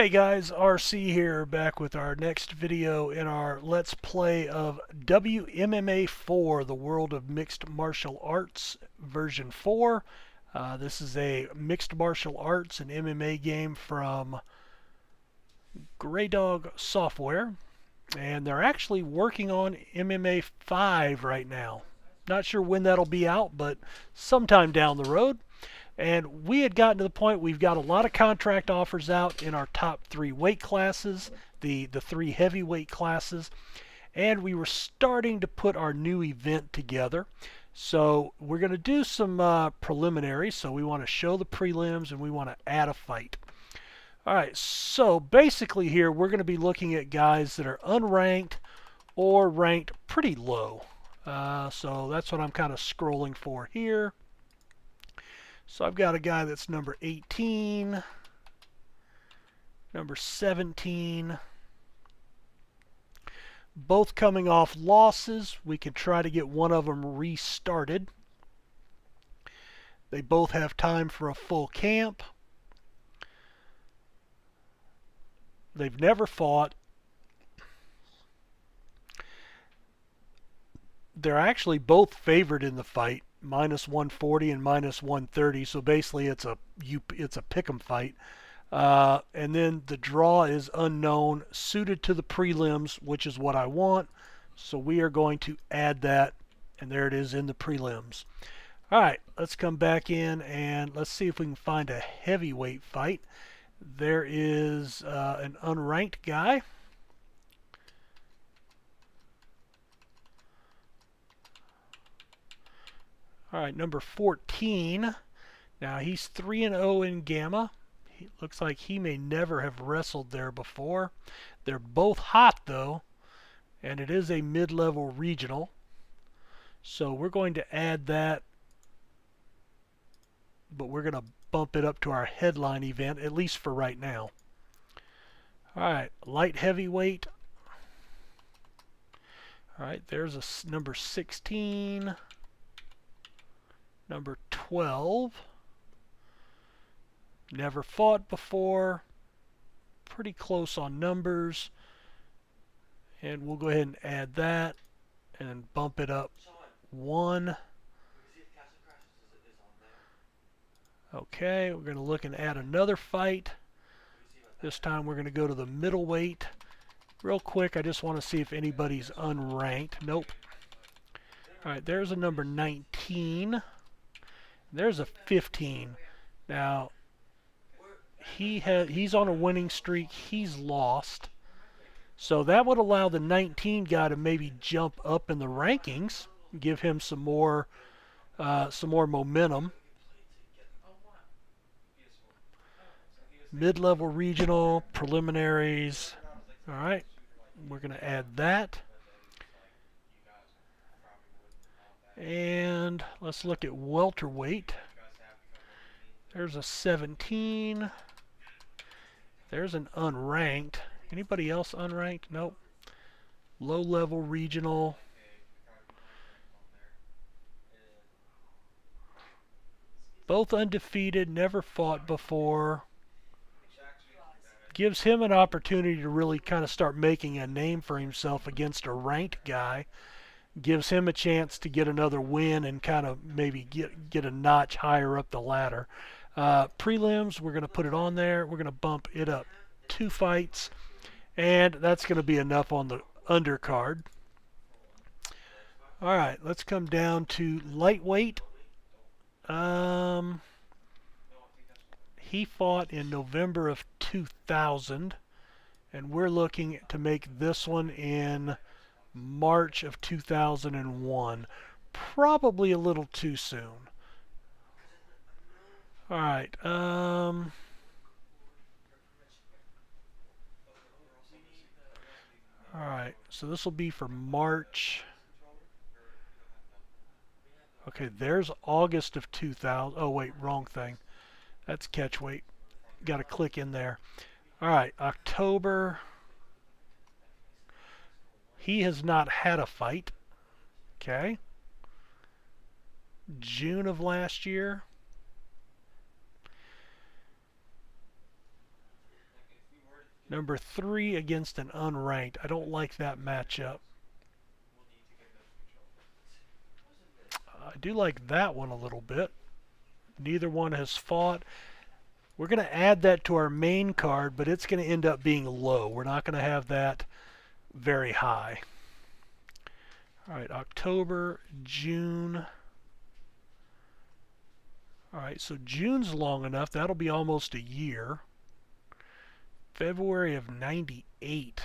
Hey guys, RC here, back with our next video in our Let's Play of WMMA4, the World of Mixed Martial Arts, version 4. This is a mixed martial arts and MMA game from Grey Dog Software, and they're actually working on MMA5 right now. Not sure when that'll be out, but sometime down the road. And we had gotten to the point we've got a lot of contract offers out in our top 3 weight classes, the 3 heavyweight classes, and we were starting to put our new event together. So we're going to do some preliminaries. So we want to show the prelims and we want to add a fight. Alright, so basically here we're going to be looking at guys that are unranked or ranked pretty low. So that's what I'm kind of scrolling for here. So I've got a guy that's number 18, number 17, both coming off losses. We can try to get one of them restarted. They both have time for a full camp. They've never fought. They're actually both favored in the fight. Minus 140 and minus 130, so basically it's a pick'em fight. And then the draw is unknown, suited to the prelims, which is what I want. So we are going to add that, and there it is in the prelims. All right, let's come back in and let's see if we can find a heavyweight fight. There is an unranked guy. All right, number 14. Now he's 3-0 in Gamma. He looks like he may never have wrestled there before. They're both hot though, and it is a mid-level regional. So we're going to add that, but we're going to bump it up to our headline event, at least for right now. All right, light heavyweight. All right, there's a number 16. Number 12, never fought before, pretty close on numbers, and we'll go ahead and add that and bump it up 1. Okay, we're going to look and add another fight. This time we're going to go to the middleweight. Real quick, I just want to see if anybody's unranked. Nope. Alright, there's a number 19. There's a 15. Now, he's on a winning streak. He's lost. So that would allow the 19 guy to maybe jump up in the rankings, give him some more momentum. Mid-level regional, preliminaries. All right, we're going to add that. And let's look at welterweight. There's a 17. There's an unranked. Anybody else unranked? Nope. Low-level regional. Both undefeated, never fought before. Gives him an opportunity to really kind of start making a name for himself against a ranked guy. Gives him a chance to get another win and kind of maybe get a notch higher up the ladder. Prelims, we're going to put it on there. We're going to bump it up 2 fights, and that's going to be enough on the undercard. All right, let's come down to lightweight. He fought in November of 2000, and we're looking to make this one in March of 2001. Probably a little too soon. Alright, alright, so this will be for March. Okay, there's August of 2000. Oh wait, wrong thing. That's catch weight. Got to click in there. Alright, October. He has not had a fight. Okay. June of last year. Number 3 against an unranked. I don't like that matchup. I do like that one a little bit. Neither one has fought. We're going to add that to our main card, but it's going to end up being low. We're not going to have that very high. All right, October, June. All right, so June's long enough. That'll be almost a year. February of 98.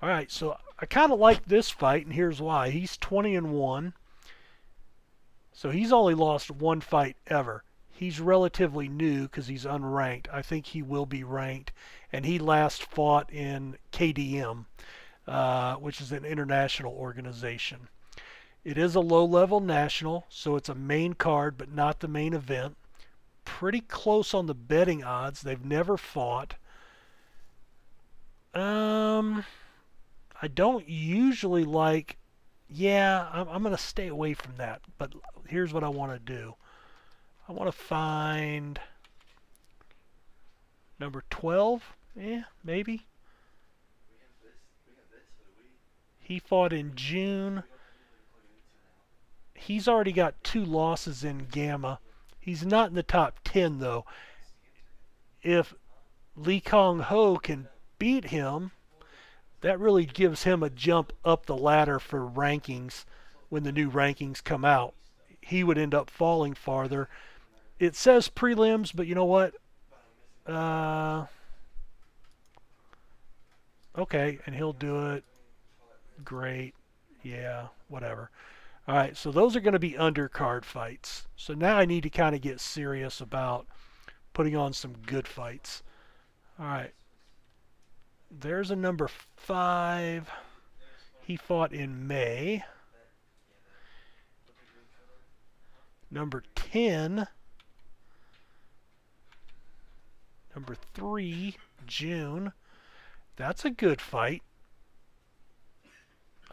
All right, so I kind of like this fight, and here's why. He's 20-1, so he's only lost one fight ever. He's relatively new because he's unranked. I think he will be ranked, and he last fought in KDM, which is an international organization. It is a low-level national, so it's a main card, but not the main event. Pretty close on the betting odds. They've never fought. I don't usually like, I'm going to stay away from that. But here's what I want to do. I want to find number 12. Maybe. He fought in June. He's already got 2 losses in Gamma. He's not in the top 10, though. If Lee Kong Ho can beat him, that really gives him a jump up the ladder for rankings when the new rankings come out. He would end up falling farther. It says prelims, but you know what? Okay, and he'll do it. Great. Yeah, whatever. All right, so those are going to be undercard fights. So now I need to kind of get serious about putting on some good fights. All right. There's a number 5. He fought in May. Number 10. Number 3, June. That's a good fight.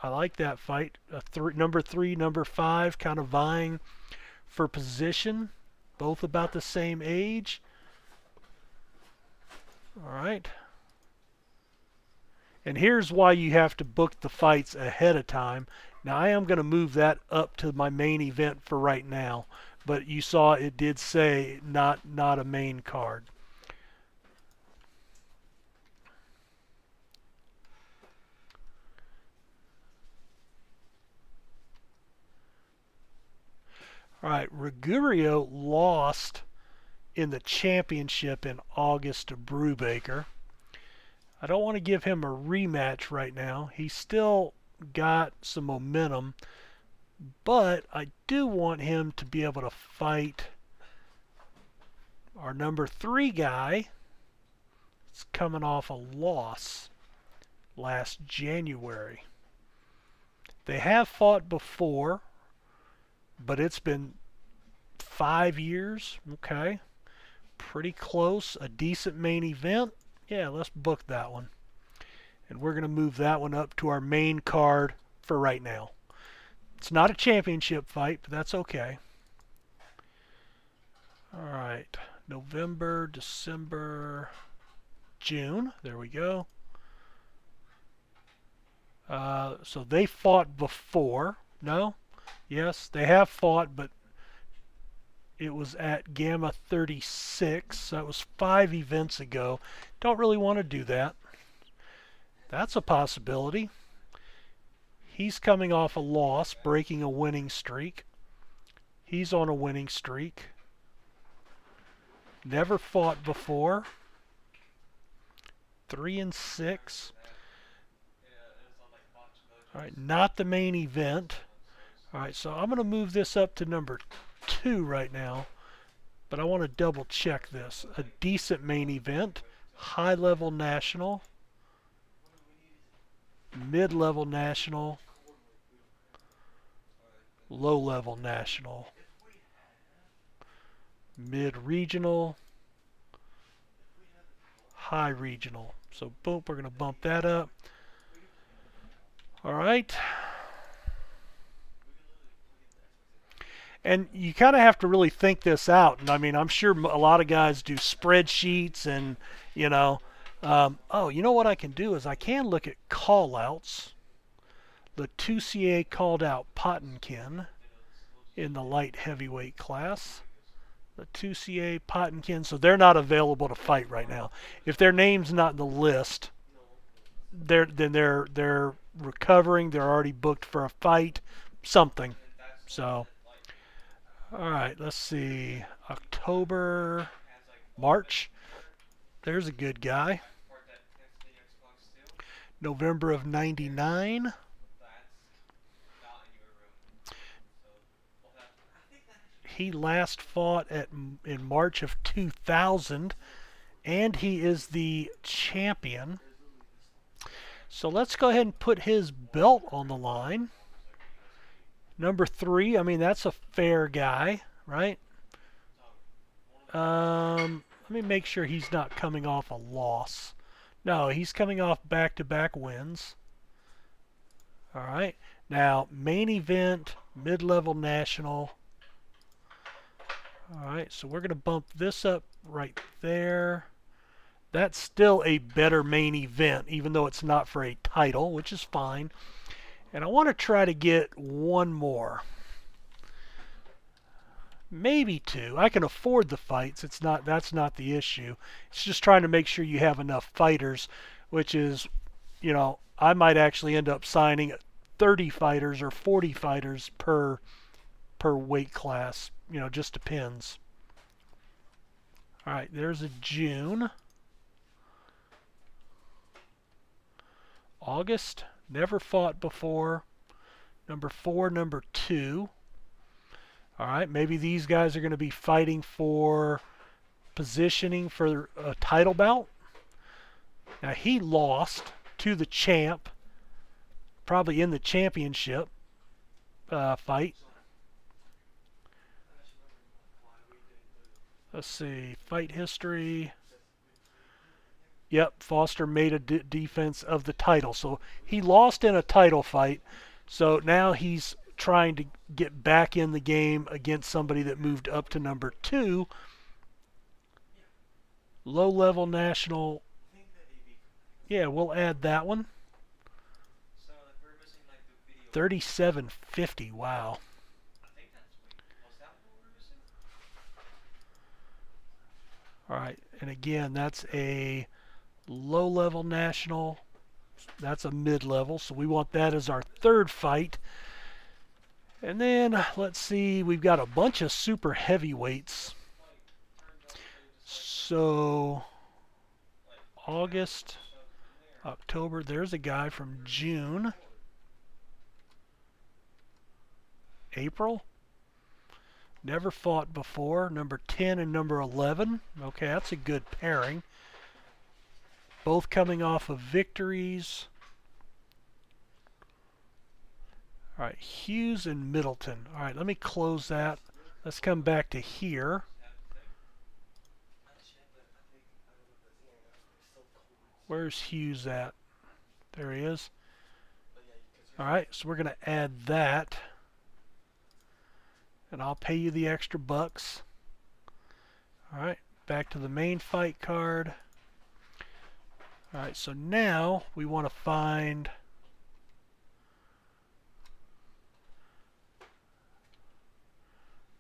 I like that fight. Number 3, number 5 kind of vying for position. Both about the same age. All right. And here's why you have to book the fights ahead of time. Now I am going to move that up to my main event for right now. But you saw it did say not a main card. All right, Rigurio lost in the championship in August to Brubaker. I don't want to give him a rematch right now. He's still got some momentum, but I do want him to be able to fight our number 3 guy. It's coming off a loss last January. They have fought before, but it's been 5 years. Okay. Pretty close. A decent main event. Yeah, let's book that one. And we're going to move that one up to our main card for right now. It's not a championship fight, but that's okay. All right. November, December, June. There we go. So they fought before. No? Yes, they have fought, but it was at Gamma 36. So that was 5 events ago. Don't really want to do that. That's a possibility. He's coming off a loss, breaking a winning streak. He's on a winning streak. Never fought before. 3-6. All right, not the main event. All right, so I'm going to move this up to number 2 right now, but I want to double check this. A decent main event, high-level national, mid-level national, low-level national, mid-regional, high regional. So boom, we're going to bump that up. All right. And you kind of have to really think this out. And I mean, I'm sure a lot of guys do spreadsheets and, you know, oh, you know what I can do is I can look at call-outs. The 2CA called out Pottenkin in the light heavyweight class. The 2CA Pottenkin, so they're not available to fight right now. If their name's not in the list, they're recovering. They're already booked for a fight, something. So, all right, let's see. October, March. There's a good guy. November of '99. He last fought in March of 2000, and he is the champion. So let's go ahead and put his belt on the line. Number 3, I mean, that's a fair guy, right? Let me make sure he's not coming off a loss. No, he's coming off back-to-back wins. All right. Now, main event, mid-level national. All right, so we're going to bump this up right there. That's still a better main event, even though it's not for a title, which is fine. And I want to try to get one more. Maybe 2. I can afford the fights. That's not the issue. It's just trying to make sure you have enough fighters, which is, you know, I might actually end up signing 30 fighters or 40 fighters per weight class. You know, just depends. All right, there's a June. August, never fought before. Number 4, number 2. All right, maybe these guys are going to be fighting for positioning for a title bout. Now, he lost to the champ, probably in the championship fight. Let's see, fight history. Yep, Foster made a defense of the title. So he lost in a title fight. So now he's trying to get back in the game against somebody that moved up to number 2. Low-level national. Yeah, we'll add that one. 3750. Wow. All right, and again, that's a low-level national. That's a mid-level, so we want that as our 3rd fight. And then, let's see, we've got a bunch of super heavyweights. So, August, October, there's a guy from June. April. Never fought before. Number 10 and number 11. Okay, that's a good pairing. Both coming off of victories. All right, Hughes and Middleton. All right, let me close that. Let's come back to here. Where's Hughes at? There he is. All right, so we're going to add that. And I'll pay you the extra bucks. All right, back to the main fight card. All right, so now we want to find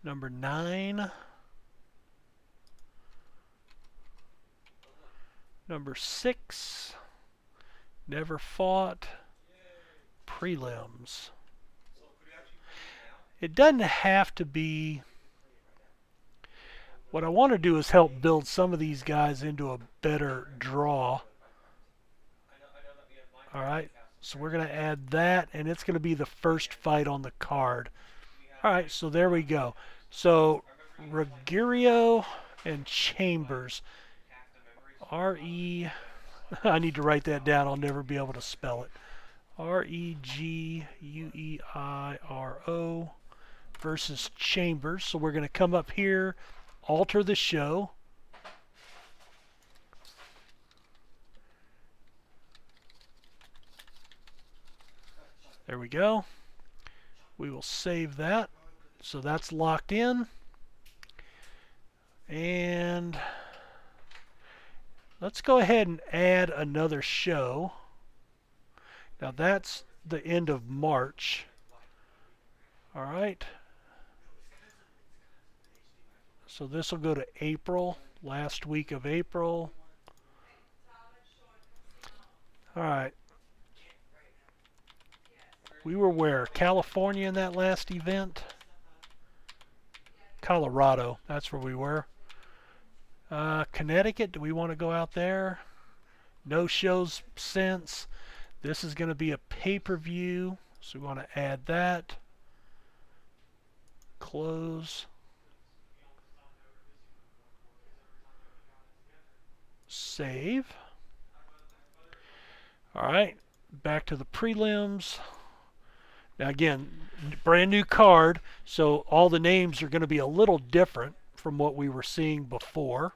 number 9, number 6, never fought, prelims. It doesn't have to be. What I want to do is help build some of these guys into a better draw. All right, so we're going to add that, and it's going to be the first fight on the card. All right, so there we go. So Ruggiero and Chambers. R-E, I need to write that down. I'll never be able to spell it. R-E-G-U-E-I-R-O versus Chambers. So we're going to come up here, alter the show. There we go. We will save that. so that's locked in. And let's go ahead and add another show. Now that's the end of March. All right. So this will go to April, last week of April. All right. We were where? California in that last event? Colorado, that's where we were. Connecticut, do we want to go out there? No shows since. This is going to be a pay-per-view, so we want to add that. Close. Save. Alright, back to the prelims. Now again, brand new card, so all the names are going to be a little different from what we were seeing before.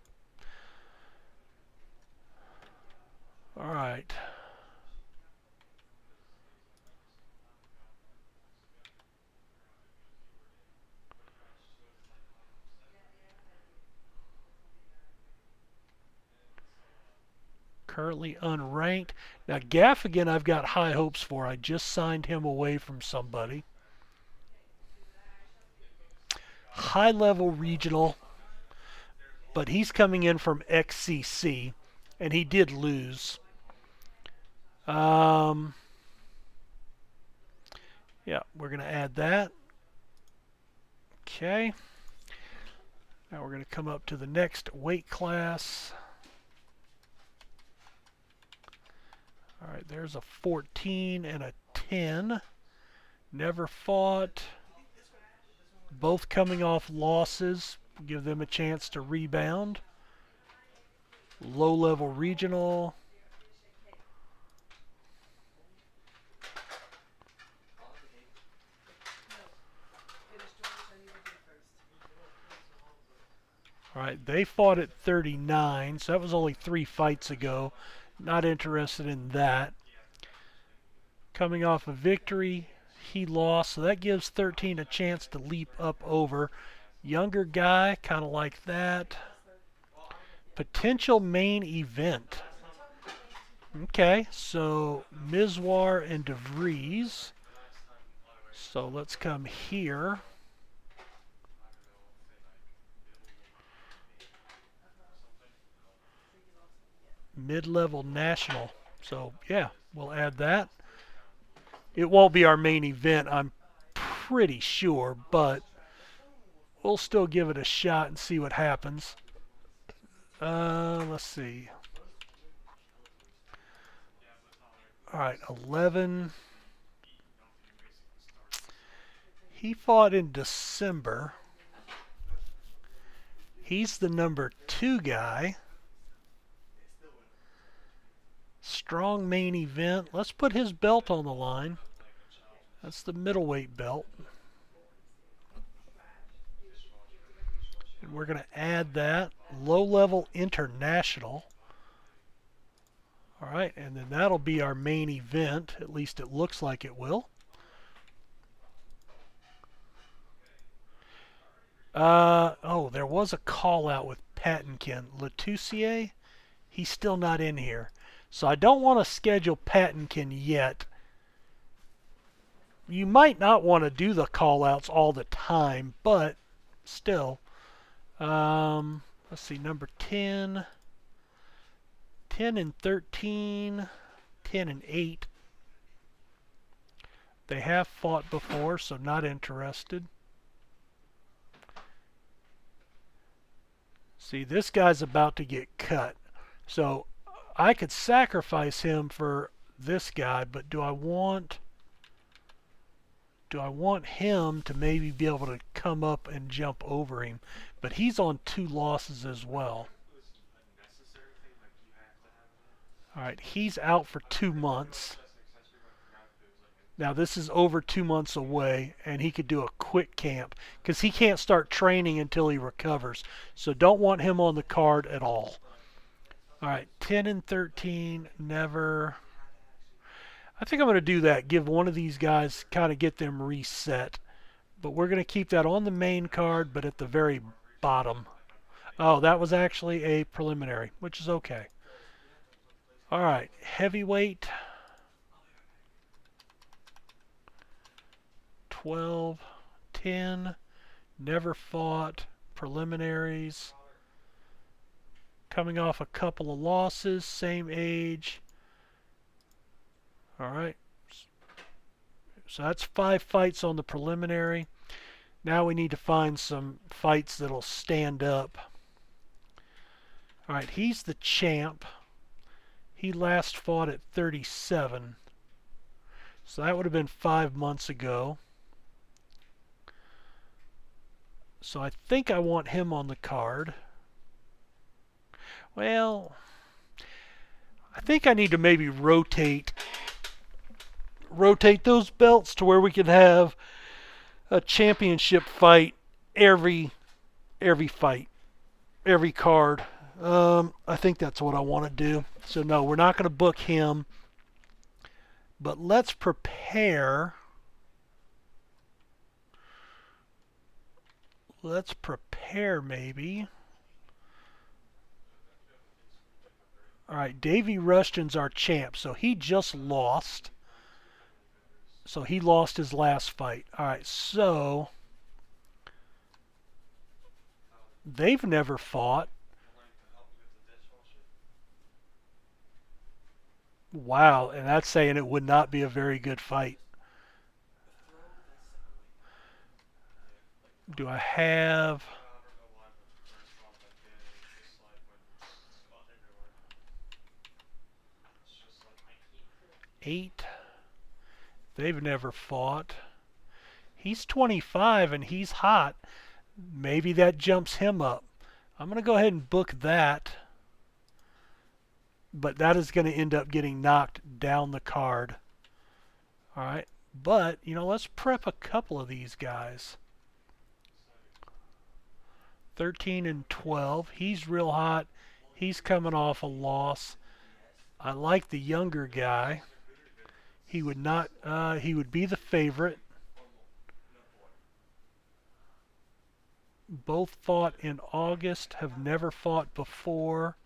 Alright. Currently unranked. Now Gaffigan I've got high hopes for. I just signed him away from somebody. High level regional, but he's coming in from XCC, and he did lose. Yeah, we're going to add that. Okay. Now we're going to come up to the next weight class. All right, there's a 14 and a 10. Never fought. Both coming off losses. Give them a chance to rebound. Low-level regional. All right, they fought at 39, so that was only 3 fights ago. Not interested in that. Coming off a victory, he lost, so that gives 13 a chance to leap up over. Younger guy, kind of like that. Potential main event. Okay, so Mizwar and DeVries. So let's come here. Mid-level national. So yeah, we'll add that. It won't be our main event, I'm pretty sure, but we'll still give it a shot and see what happens. Let's see. All right, 11. He fought in December. He's the number 2 guy. Strong main event. Let's put his belt on the line. That's the middleweight belt. And we're going to add that. Low-level international. All right, and then that'll be our main event. At least it looks like it will. Oh, there was a call out with Patinkin. Latusier, he's still not in here. So I don't want to schedule Patinkin yet. You might not want to do the call outs all the time, but still. Let's see, number 10. 10 and 13. 10 and 8. They have fought before, so not interested. See, this guy's about to get cut. So I could sacrifice him for this guy, but do I want him to maybe be able to come up and jump over him? But he's on 2 losses as well. All right, he's out for 2 months. Now this is over 2 months away, and he could do a quick camp because he can't start training until he recovers. So don't want him on the card at all. All right, 10 and 13, never. I think I'm going to do that. Give one of these guys, kind of get them reset. But we're going to keep that on the main card, but at the very bottom. Oh, that was actually a preliminary, which is okay. All right, heavyweight. 12, 10, never fought, preliminaries. Coming off a couple of losses, same age. All right. So that's 5 fights on the preliminary. Now we need to find some fights that'll stand up. All right, he's the champ. He last fought at 37. So that would have been 5 months ago. So I think I want him on the card. Well, I think I need to maybe rotate those belts to where we can have a championship fight every fight, every card. I think that's what I want to do. So no, we're not going to book him. But let's prepare. Let's prepare maybe. All right, Davey Rushton's our champ, so he just lost. So he lost his last fight. All right, so they've never fought. Wow, and that's saying it would not be a very good fight. Do I have... Eight. They've never fought. He's 25 and he's hot. Maybe that jumps him up. I'm going to go ahead and book that. But that is going to end up getting knocked down the card. All right. But, you know, let's prep a couple of these guys. 13 and 12. He's real hot. He's coming off a loss. I like the younger guy. He would not. He would be the favorite. Both fought in August. Have never fought before.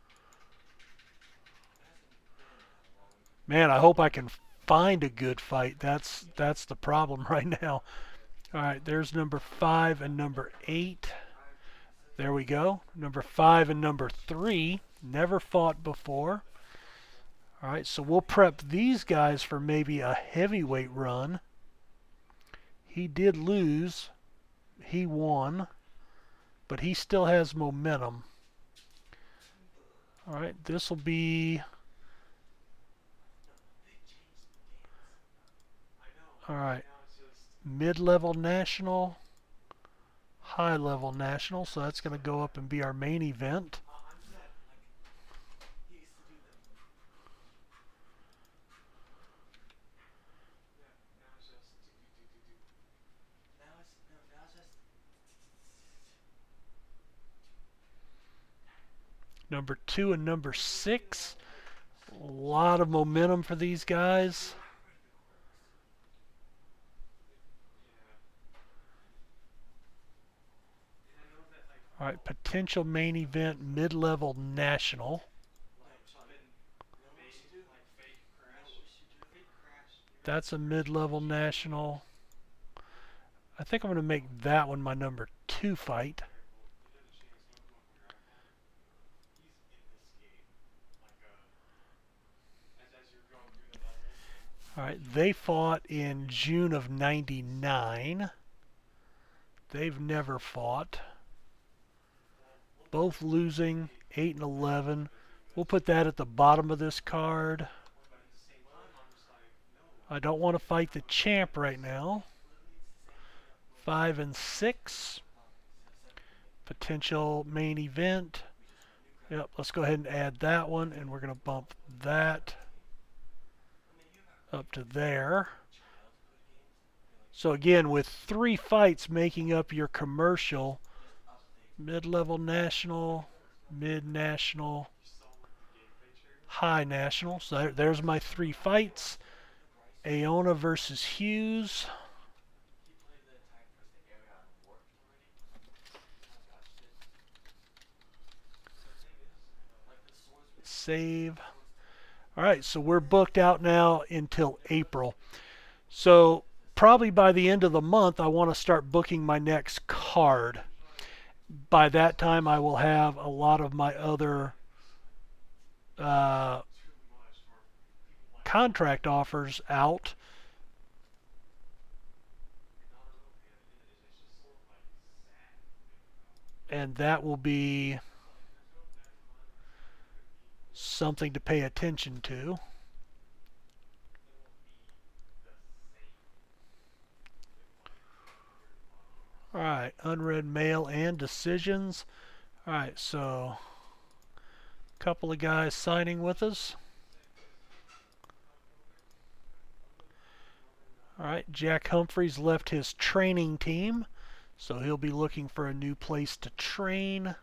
Man, I hope I can find a good fight. That's the problem right now. All right, there's number 5 and number 8. There we go. Number 5 and number 3 never fought before. All right, so we'll prep these guys for maybe a heavyweight run. He did lose. He won. But he still has momentum. All right, this will be... All right, mid-level national, high-level national. So that's going to go up and be our main event. Number 2 and number 6. A lot of momentum for these guys. All right, potential main event, mid-level national. That's a mid-level national. I think I'm going to make that one my number 2 fight. All right, they fought in June of '99. They've never fought. Both losing, 8 and 11. We'll put that at the bottom of this card. I don't want to fight the champ right now. 5 and 6. Potential main event. Yep, let's go ahead and add that one, and we're going to bump that up to there. So again, with 3 fights making up your commercial, mid-level national, mid-national, high national. So there's my 3 fights. Aona versus Hughes. save. All right, so we're booked out now until April. So probably by the end of the month, I want to start booking my next card. By that time, I will have a lot of my other contract offers out. And that will be something to pay attention to. All right, unread mail and decisions. All right, so a couple of guys signing with us. All right, Jack Humphreys left his training team, so he'll be looking for a new place to train.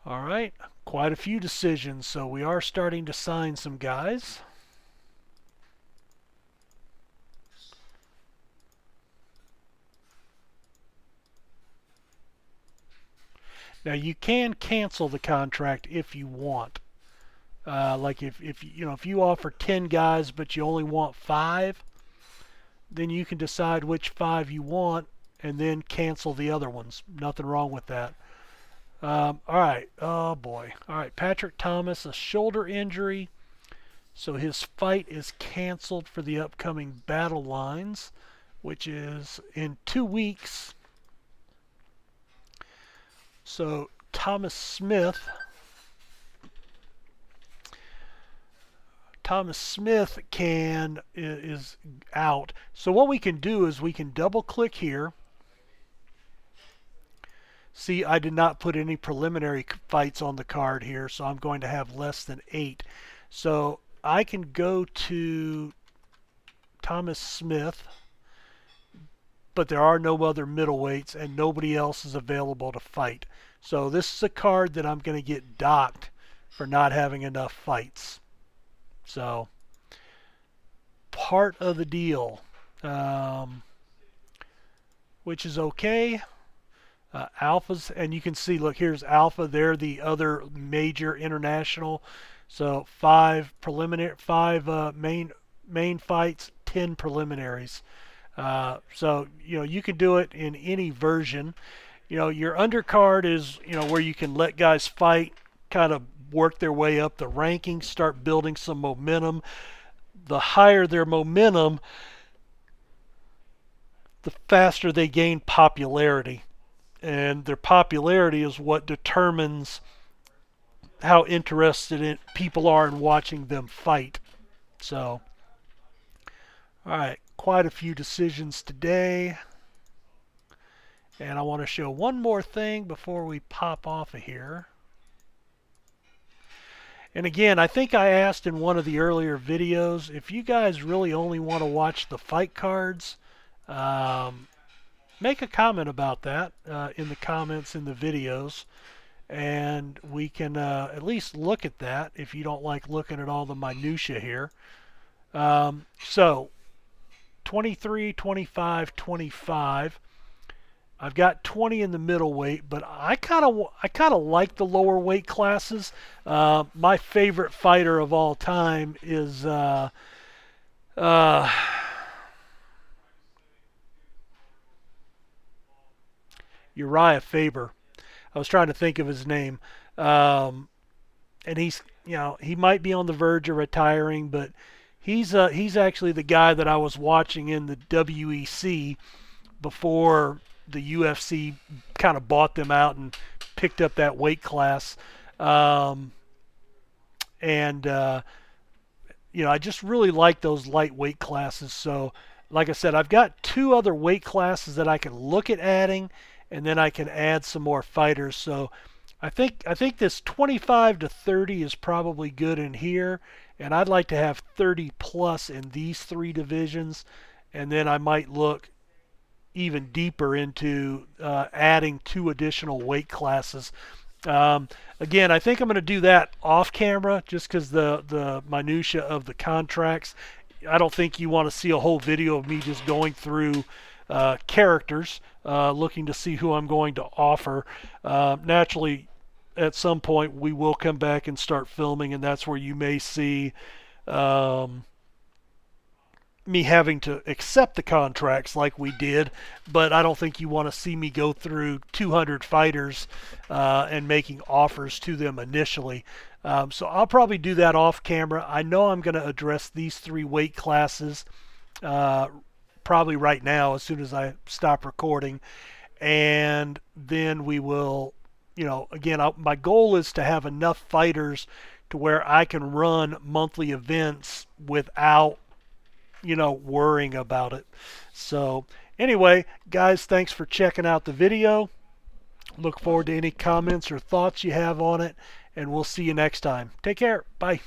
All right, quite a few decisions, so we are starting to sign some guys. Now you can cancel the contract if you want. Like if you offer 10 guys but you only want 5, then you can decide which 5 you want and then cancel the other ones. Nothing wrong with that. All right. Oh boy. All right. Patrick Thomas, a shoulder injury, so his fight is canceled for the upcoming Battle Lines, which is in 2 weeks. So Thomas Smith is out. So what we can do is we can double click here. See, I did not put any preliminary fights on the card here, so I'm going to have less than 8. So I can go to Thomas Smith, but there are no other middleweights and nobody else is available to fight. So this is a card that I'm going to get docked for not having enough fights. So part of the deal, which is okay. Alphas, and you can see, look, here's Alpha. They're the other major international. So 5 preliminary, 5 main fights, 10 preliminaries. So you can do it in any version. Your undercard is where you can let guys fight, kind of work their way up the rankings, start building some momentum. The higher their momentum, the faster they gain popularity. And their popularity is what determines how interested people are in watching them fight. So, all right, quite a few decisions today. And I want to show one more thing before we pop off of here. And again, I think I asked in one of the earlier videos, if you guys really only want to watch the fight cards, make a comment about that in the comments in the videos, and we can at least look at that if you don't like looking at all the minutia here. So 23, 25, 25. I've got 20 in the middleweight, but I kind of like the lower weight classes. My favorite fighter of all time is Uriah Faber. I was trying to think of his name, and he's he might be on the verge of retiring, but he's actually the guy that I was watching in the WEC before the UFC kind of bought them out and picked up that weight class. I just really like those lightweight classes. So, like I said, I've got 2 other weight classes that I can look at adding, and then I can add some more fighters. So, I think this 25 to 30 is probably good in here, and I'd like to have 30 plus in these 3 divisions, and then I might look even deeper into adding 2 additional weight classes. Again, I think I'm going to do that off camera just because the minutia of the contracts. I don't think you want to see a whole video of me just going through characters, looking to see who I'm going to offer. Naturally, at some point we will come back and start filming, and that's where you may see me having to accept the contracts like we did, but I don't think you want to see me go through 200 fighters and making offers to them initially. So I'll probably do that off camera. I know I'm going to address these 3 weight classes probably right now as soon as I stop recording, and then we will, again, my goal is to have enough fighters to where I can run monthly events without worrying about it. So anyway, guys, thanks for checking out the video. Look forward to any comments or thoughts you have on it, and we'll see you next time. Take care. Bye.